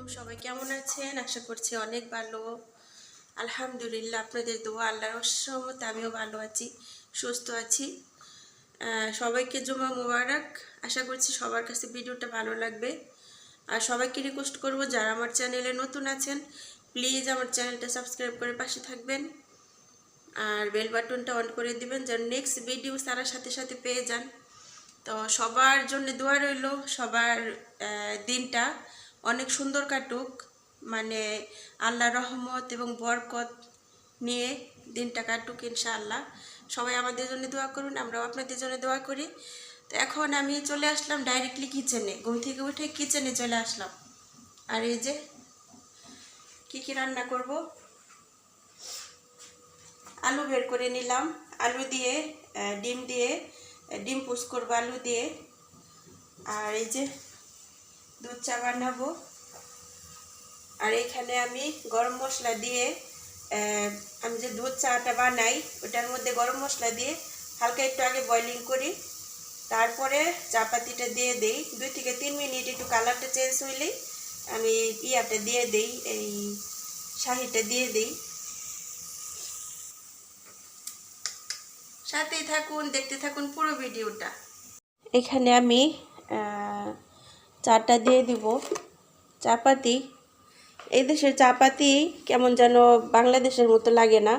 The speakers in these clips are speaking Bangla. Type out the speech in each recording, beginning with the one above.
আলাইকুম, সবাই কেমন আছেন? আশা করছি অনেক ভালো। আলহামদুলিল্লাহ, আপনাদের দোয়া আল্লাহর রহমতে আমিও ভালো আছি, সুস্থ আছি। সবাইকে জুমা মুবারক। আশা করছি সবার কাছে ভিডিওটা ভালো লাগবে। আর সবাইকে রিকোয়েস্ট করব, যারা আমার চ্যানেলে নতুন আছেন প্লিজ আমার চ্যানেলটা সাবস্ক্রাইব করে পাশে থাকবেন আর বেল বাটনটা অন করে দিবেন যেন নেক্সট ভিডিও সারার সাথে সাথে পেয়ে যান। তো সবার জন্য দোয়া রইল, সবার দিনটা অনেক সুন্দর কাটুক, মানে আল্লাহর রহমত এবং বরকত নিয়ে দিনটা কাটুক ইনশাআল্লাহ। সবাই আমাদের জন্য দোয়া করুন, আমরাও আপনাদের জন্য দোয়া করি। তো এখন আমি চলে আসলাম ডাইরেক্টলি কিচেনে, ঘুম থেকে উঠে কিচেনে চলে আসলাম। আর এই যে কী রান্না করব, আলু বের করে নিলাম, আলু দিয়ে ডিম পোস্ট করবো আলু দিয়ে। আর এই যে দুধ চা বানাবো। আর এখানে আমি গরম মশলা দিয়ে আমি যে দুধ চাটা বানাই ওটার মধ্যে গরম মশলা দিয়ে হালকা একটু আগে বয়লিং করি, তারপরে চা পাতিটা দিয়ে দিই। 2 থেকে 3 মিনিট একটু কালারটা চেঞ্জ হইলেই আমি ইয়াটা দিয়ে দিই, এই শাহিটা দিয়ে দিই। সাথেই থাকুন, দেখতে থাকুন পুরো ভিডিওটা। এখানে আমি চাটা দিয়ে দিব। চাপাতি, এই দেশের চাপাতি কেমন যেন বাংলাদেশের মতো লাগে না।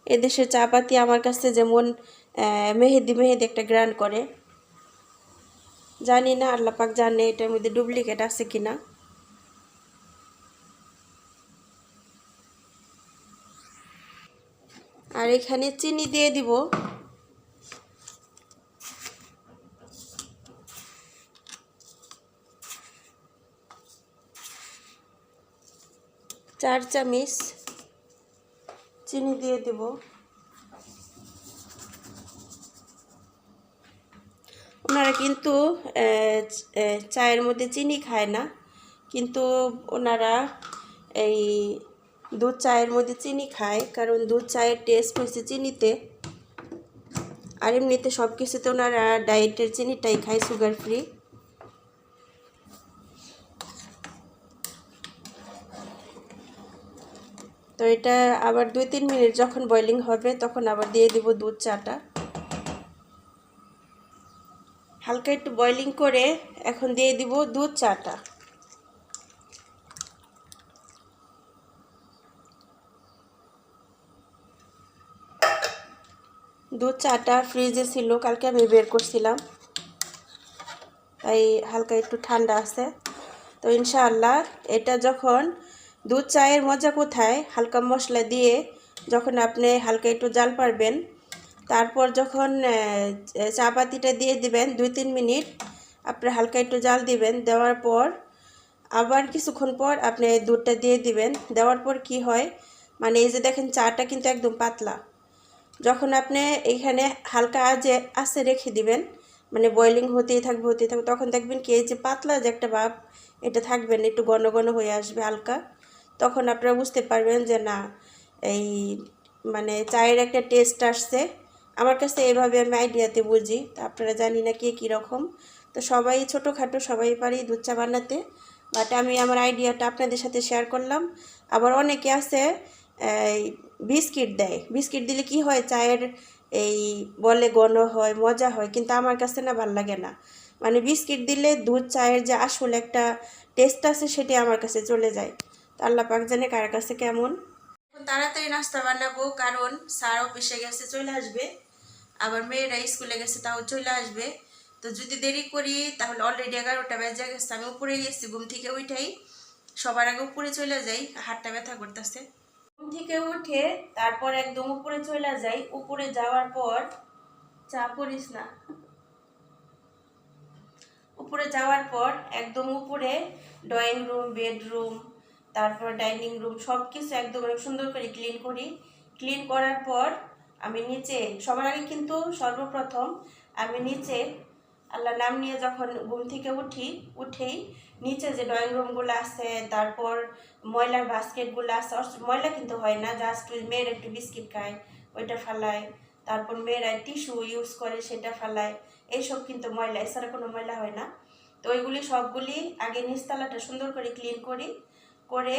এদেশের চাপাতি আমার কাছে যেমন মেহেদি মেহেদি একটা গ্রান করে। জানি না, আল্লাহ পাক জানে এটার মধ্যে ডুপ্লিকেট আছে কিনা। আর এখানে চিনি দিয়ে দিব। চার চামচ চিনি দিয়ে দিব। ওনারা কিন্তু চায়ের মধ্যে চিনি খায় না, কিন্তু ওনারা এই দুধ চায়ের মধ্যে চিনি খায়, কারণ দুধ চায়ের টেস্ট হয়েছে চিনিতে। আর এমনিতে সব কিছুতে ওনারা ডায়েটের চিনিটাই খায়, সুগার ফ্রি। তো এটা আবার 2-3 মিনিট যখন বয়লিং হবে তখন আবার দিয়ে দিব দুধ চাটা। হালকা একটু বয়লিং করে এখন দিয়ে দিব দুধ চাটা। দুধ চাটা ফ্রিজে ছিল, কালকে আমি বের করছিলাম, তাই হালকা একটু ঠান্ডা আছে। তো ইনশাআল্লাহ এটা যখন দুধ চায়ের মজা কোথায়, হালকা মশলা দিয়ে যখন আপনি হালকা একটু জাল পারবেন, তারপর যখন চা পাতিটা দিয়ে দিবেন 2-3 মিনিট আপনি হালকা একটু জাল দিবেন, দেওয়ার পর আবার কিছুক্ষণ পর আপনি দুধটা দিয়ে দিবেন। দেওয়ার পর কি হয়, মানে এই যে দেখেন চাটা কিন্তু একদম পাতলা। যখন আপনি এইখানে হালকা আঁচে রেখে দিবেন, মানে বয়লিং হতেই থাকবে তখন দেখবেন কি এই যে পাতলা যে একটা ভাব এটা থাকবে না, একটু ঘন ঘন হয়ে আসবে হালকা। তখন আপনারা বুঝতে পারবেন যে না, এই মানে চায়ের একটা টেস্ট আসছে। আমার কাছে এইভাবে আমি আইডিয়াতে বুঝি, তো আপনারা জানি না কে কীরকম। তো সবাই ছোটোখাটো সবাই পারি দুধ চা বানাতে, বাট আমি আমার আইডিয়াটা আপনাদের সাথে শেয়ার করলাম। আবার অনেকে আছে বিস্কিট দেয়, বিস্কিট দিলে কি হয় চায়ের এই বলে ঘন হয়, মজা হয়, কিন্তু আমার কাছে না ভাল লাগে না। মানে বিস্কিট দিলে দুধ চায়ের যে আসল একটা টেস্ট আছে সেটি আমার কাছে চলে যায়। তো আল্লাহ পাক জানে কার কাছে কেমন। এখন তাড়াতাড়ি নাস্তা বানাবো, কারণ স্যার অফিসে গেছে, চলে আসবে। আবার মেয়েরা স্কুলে গেছে, তাও চলে আসবে। তো যদি দেরি করি তাহলে অলরেডি 11টা বেজে গেছে। আমি উপরে গেছি, ঘুম থেকে উঠেই সবার আগে উপরে চলে যাই, হাতটা ব্যথা করতেছে। ঘুম থেকে উঠে তারপর একদম উপরে চলে যাই। উপরে যাওয়ার পর চা করিস না, উপরে যাওয়ার পর একদম উপরে ড্রয়িং রুম, বেডরুম, তারপর ডাইনিং রুম সব কিছু একদম সুন্দর করে ক্লিন করি। ক্লিন করার পর আমি নিচে সবার আগে কিন্তু সর্বপ্রথম আমি নিচে আল্লাহ নাম নিয়ে যখন ঘুম থেকে উঠেই নিচে যে ড্রয়িং রুমগুলো আছে, তারপর ময়লার বাস্কেটগুলো আছে, ময়লা কিন্তু হয় না, জাস্ট মেয়েরা একটু বিস্কিট খায় ওইটা ফালায়, তারপর মেয়েরা টিস্যু ইউজ করে সেটা ফালায়, এইসব কিন্তু ময়লা, এছাড়া কোনো ময়লা হয় না। তো ওইগুলি সবগুলি আগে নিচতলাটা সুন্দর করে ক্লিন করি। করে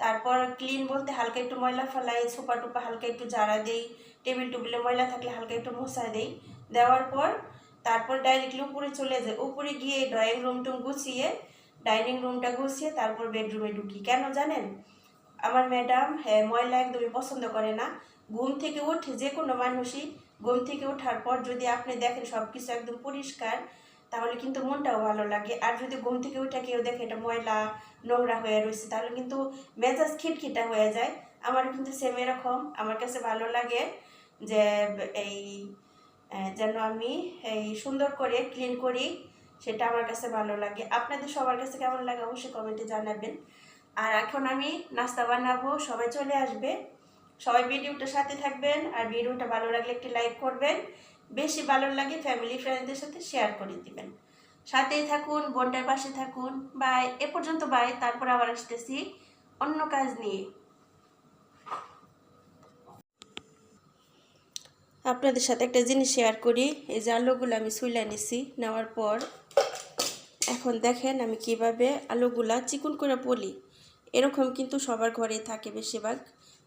তারপর ক্লিন বলতে হালকা একটু ময়লা ফেলাই, সোফা টুপা হালকা একটু ঝাড়া দেই, টেবিল টুবিলে ময়লা থাকলে হালকা একটু মোছা দেই। দেওয়ার পর তারপর ডাইরেক্টলি উপরে চলে যায়, উপরে গিয়ে ড্রয়িং রুম টুম গুছিয়ে, ডাইনিং রুমটা গুছিয়ে তারপর বেডরুমে ঢুকি। কেন জানেন? আমার ম্যাডাম ময়লা একদমই পছন্দ করে না। ঘুম থেকে উঠে, যে কোনো মানুষই ঘুম থেকে ওঠার পর যদি আপনি দেখেন সব কিছু একদম পরিষ্কার, তাহলে কিন্তু মনটাও ভালো লাগে। আর যদি ঘুম থেকে উঠে কেউ দেখে এটা ময়লা নোংরা হয়ে রয়েছে, তাহলে কিন্তু মেজাজ খিটখিটা হয়ে যায়। আমার কিন্তু সেম এরকম। আমার কাছে ভালো লাগে যে এই যেন আমি এই সুন্দর করে ক্লিন করি, সেটা আমার কাছে ভালো লাগে। আপনাদের সবার কাছে কেমন লাগে অবশ্যই কমেন্টে জানাবেন। আর এখন আমি নাস্তা বানাবো, সবাই চলে আসবে। সবাই ভিডিওটার সাথে থাকবেন, আর ভিডিওটা ভালো লাগলে একটি লাইক করবেন, বেশি ভালো লাগে ফ্যামিলি ফ্রেন্ডদের সাথে শেয়ার করে দিবেন। সাথেই থাকুন, বোনটার পাশে থাকুন। বাই, এ পর্যন্ত বাই। তারপর আবার আসতেছি অন্য কাজ নিয়ে। আপনাদের সাথে একটা জিনিস শেয়ার করি। এই যে আলুগুলো আমি ছুলে নিছি, নেওয়ার পর এখন দেখেন আমি কিভাবে আলুগুলা চিকন করে পলি। এরকম কিন্তু সবার ঘরেই থাকে বেশিরভাগ।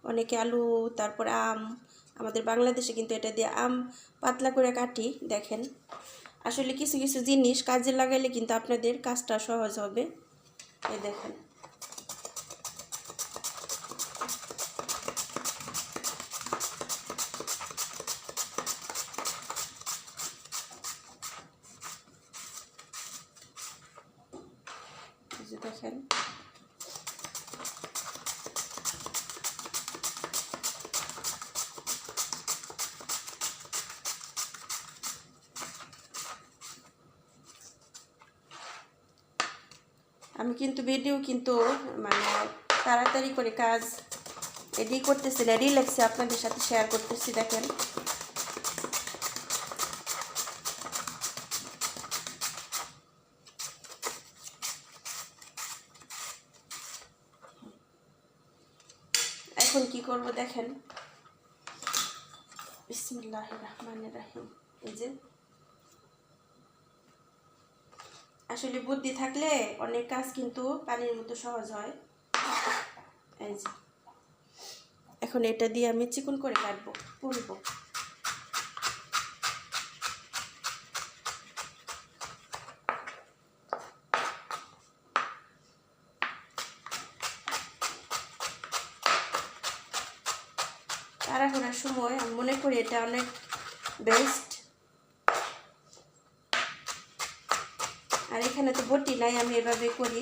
অনেকে আলু, তারপর আম, আমাদের বাংলাদেশে কিন্তু এটা দিয়ে আম পাতলা করে কাটি। দেখেন, আসলে কিছু কিছু জিনিস কাজে লাগাইলে কিন্তু আপনাদের কাজটা সহজ হবে। এই দেখেন, এই যে দেখেন, আমি কিন্তু ভিডিও কিন্তু মানে তাড়াতাড়ি করে কাজ এডি করতেছি না, রিল্যাক্সে আপনাদের সাথে শেয়ার করতেছি। দেখেন, এখন কি করব দেখেন। বিসমিল্লাহির রহমানির রহিম। এই যে আসলে বুদ্ধি থাকলে অনেক কাজ কিন্তু পানির মতো সহজ হয়। এই যে এখন এটা দিয়ে আমি চিকন করে কাটবো, পুরবো। তাড়াহুড়ার সময় আমি মনে করি এটা অনেক বেস্ট। আর এখানে তো বটি নাই, আমি এভাবে করি।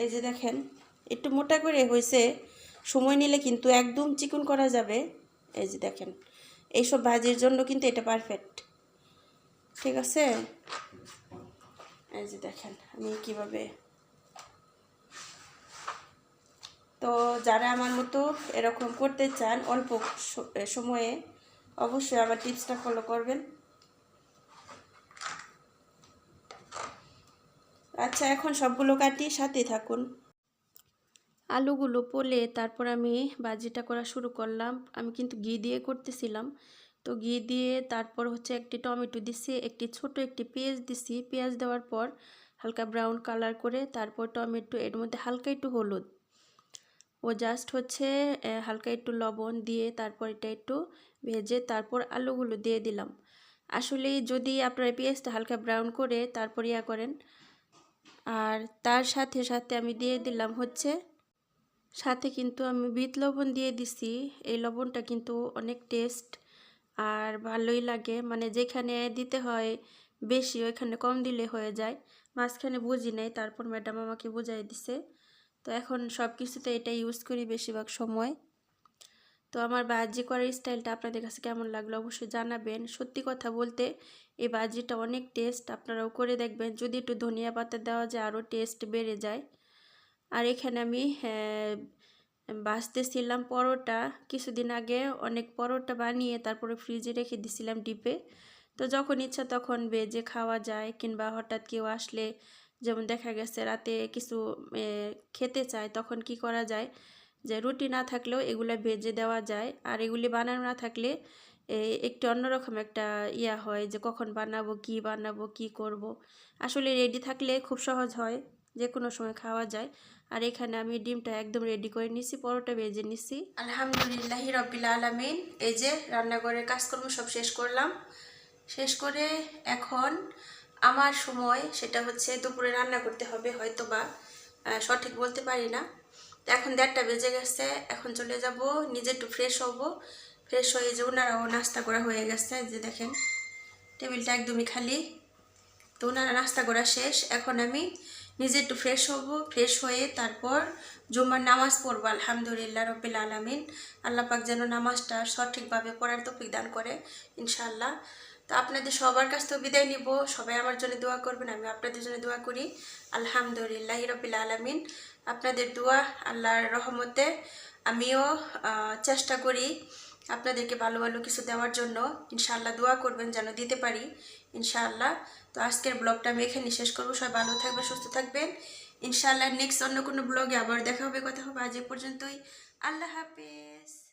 এই যে দেখেন, একটু মোটা করে হয়েছে, সময় নিলে কিন্তু একদম চিকন করা যাবে। এই যে দেখেন, এইসব ভাজির জন্য কিন্তু এটা পারফেক্ট। ঠিক আছে, এই যে দেখেন আমি কিভাবে। তো যারা আমার মতো এরকম করতে চান অল্প সময়ে, অবশ্যই আমার টিপসটা ফলো করবেন। আচ্ছা, এখন সবগুলো কাটি, সাথে থাকুন। আলুগুলো পলে তারপর আমি ভাজিটা করা শুরু করলাম। আমি কিন্তু ঘি দিয়ে করতেছিলাম। তো ঘি দিয়ে তারপর হচ্ছে একটি টমেটো দিছি, একটি পেঁয়াজ দিছি। পেঁয়াজ দেওয়ার পর হালকা ব্রাউন কালার করে তারপর টমেটো, এর মধ্যে হালকা একটু হলুদ ও জাস্ট হচ্ছে হালকা একটু লবণ দিয়ে তারপর এটা একটু ভেজে তারপর আলুগুলো দিয়ে দিলাম। আসলে যদি আপনারা পেঁয়াজটা হালকা ব্রাউন করে তারপর ইয়া করেন। আর তার সাথে সাথে আমি দিয়ে দিলাম হচ্ছে, সাথে কিন্তু আমি বিট লবণ দিয়ে দিছি। এই লবণটা কিন্তু অনেক টেস্ট আর ভালোই লাগে, মানে যেখানে দিতে হয় বেশি ওইখানে কম দিলে হয়ে যায়। মাঝখানে বুঝি নাই, তারপর ম্যাডাম আমাকে বুঝাই দিছে। তো এখন সব কিছুতে এটা ইউজ করি বেশিরভাগ সময়। তো আমার ভাজি করার স্টাইলটা আপনাদের কাছে কেমন লাগলো অবশ্যই জানাবেন। সত্যি কথা বলতে এই ভাজিটা অনেক টেস্ট, আপনারাও করে দেখবেন। যদি একটু ধনিয়া পাতা দেওয়া যায় আরও টেস্ট বেড়ে যায়। আর এখানে আমি ভাজতেছিলাম পরোটা। কিছুদিন আগে অনেক পরোটা বানিয়ে তারপরে ফ্রিজে রেখে দিছিলাম ডিপে। তো যখন ইচ্ছা তখন ভেজে খাওয়া যায়, কিংবা হঠাৎ কেউ আসলে যেমন দেখা গেছে রাতে কিছু খেতে চায়, তখন কি করা যায় যে রুটি না থাকলেও এগুলো ভেজে দেওয়া যায়। আর এগুলি বানানো না থাকলে একটু অন্যরকম একটা ইয়া হয় যে কখন বানাবো কি করব। আসলে রেডি থাকলে খুব সহজ হয়, যে কোনো সময় খাওয়া যায়। আর এখানে আমি ডিমটা একদম রেডি করে নিছি, পরোটা ভেজে নিছি। আলহামদুলিল্লাহ রব্বিল আলামিন। এই যে রান্নাঘরের কাজকর্ম সব শেষ করলাম। শেষ করে এখন আমার সময় সেটা হচ্ছে দুপুরে রান্না করতে হবে, হয়তো বা সঠিক বলতে পারি না। তো এখন 1:30 বেজে গেছে, এখন চলে যাব নিজে একটু ফ্রেশ হব। ফ্রেশ হয়ে যে ওনারাও নাস্তা করা হয়ে গেছে, যে দেখেন টেবিলটা একদমই খালি। তো ওনারা নাস্তা করা শেষ, এখন আমি নিজে একটু ফ্রেশ হব। ফ্রেশ হয়ে তারপর জুম্মার নামাজ পড়বো। আলহামদুলিল্লাহ রব্বিল আলামিন। আল্লাহ পাক যেন নামাজটা সঠিকভাবে পড়ার তৌফিক দান করে ইনশাআল্লাহ। তো আপনাদের সবার কাছ থেকে বিদায় নিব। সবাই আমার জন্য দোয়া করবেন, আমি আপনাদের জন্য দোয়া করি। আলহামদুলিল্লাহ রব্বিল আলামিন। আপনাদের দোয়া, আল্লাহর রহমতে আমিও চেষ্টা করি আপনাদেরকে ভালো ভালো কিছু দেওয়ার জন্য। ইনশাআল্লাহ দোয়া করবেন যেন দিতে পারি ইনশাআল্লাহ। তো আজকের ব্লগটা আমি এখানে শেষ করবো। সবাই ভালো থাকবেন, সুস্থ থাকবেন ইনশাআল্লাহ। নেক্সট অন্য কোনো ব্লগে আবার দেখা হবে, কথা হবে। আজ এ পর্যন্তই। আল্লাহ হাফেজ।